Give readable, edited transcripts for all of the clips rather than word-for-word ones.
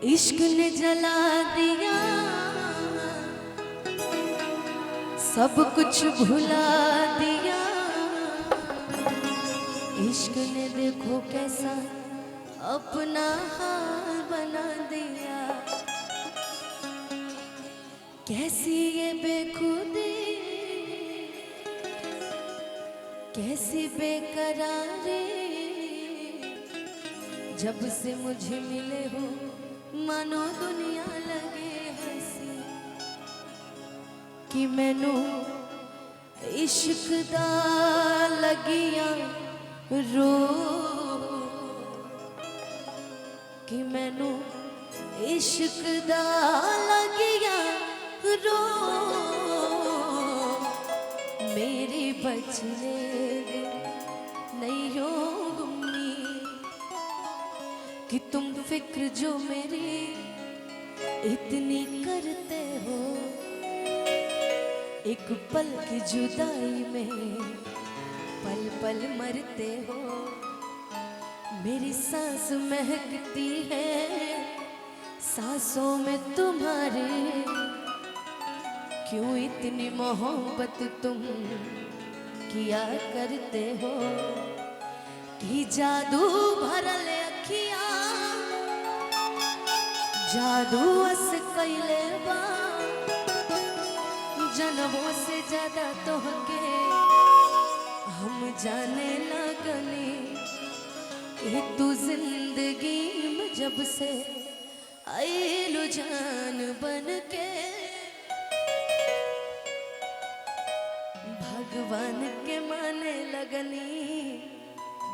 इश्क ने जला दिया, सब कुछ भुला दिया। इश्क ने देखो कैसा अपना हाल बना दिया। कैसी ये बेखुदी, कैसी बेकरारी, जब से मुझे मिले हो मानो दुनिया लगे हंसी। कि मैनू इश्क दा लगिया रो, कि मैनू इश्क दा लगिया रो। मेरी बचने दे नहीं हो कि तुम फिक्र जो मेरी इतनी करते हो। एक पल की जुदाई में पल पल मरते हो। मेरी सांस महकती है सांसों में तुम्हारे। क्यों इतनी मोहब्बत तुम किया करते हो। कि जादू भरल अखिया, जादू अस कैले बा। जन्मों से ज्यादा तोहके हम जाने लगनी। कि तू जिंदगी में जब से आइलू जान बन के। भगवान के माने लगनी,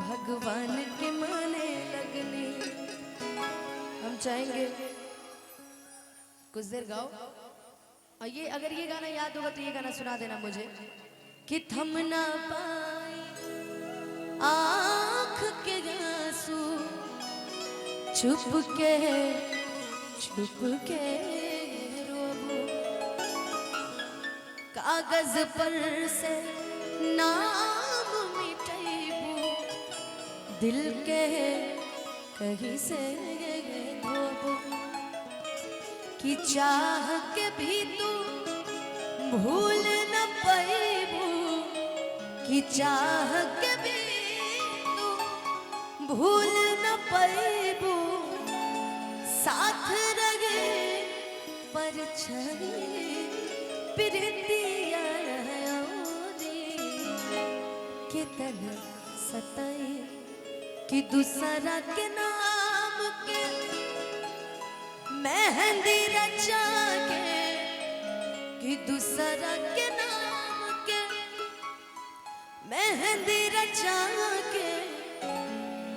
भगवान के माने लगनी। हम चाहेंगे कुछ देर गाओ। और ये अगर ये गाना याद होगा तो ये गाना सुना देना मुझे। कि थम ना पाई आँख के आंसू, छुप के रोबू। कागज पर से नाम मिटाइबू, दिल के कहीं से धोबू। कि चाह के भी तू भूल न पाइबू। कि चाह के भी तू भूल न पाइबू। साथ रहे पर छड़ी प्रीतिया कितना सताए। कि दूसरा के नाम के मेहंदी रचा के। कि दूसरा के नाम के मेहंदी रचा के।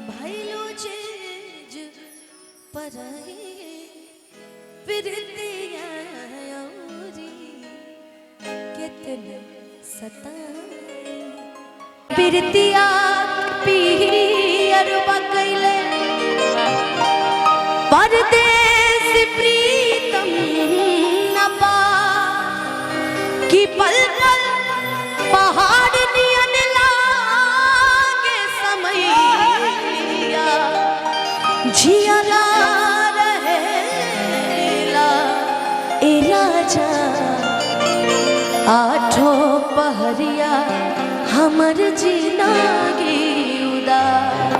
भाई लो चीज पर प्रीतिया कितने सताए। प्रीतिया पियर बकैले परदेश प्रीतम न पा। कि पल पल पहाड़ नियन लागे समैया। जियरा रहेला ए राजा, आठों पहरिया हमर जिंदगी उदास।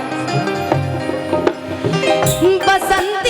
बसंत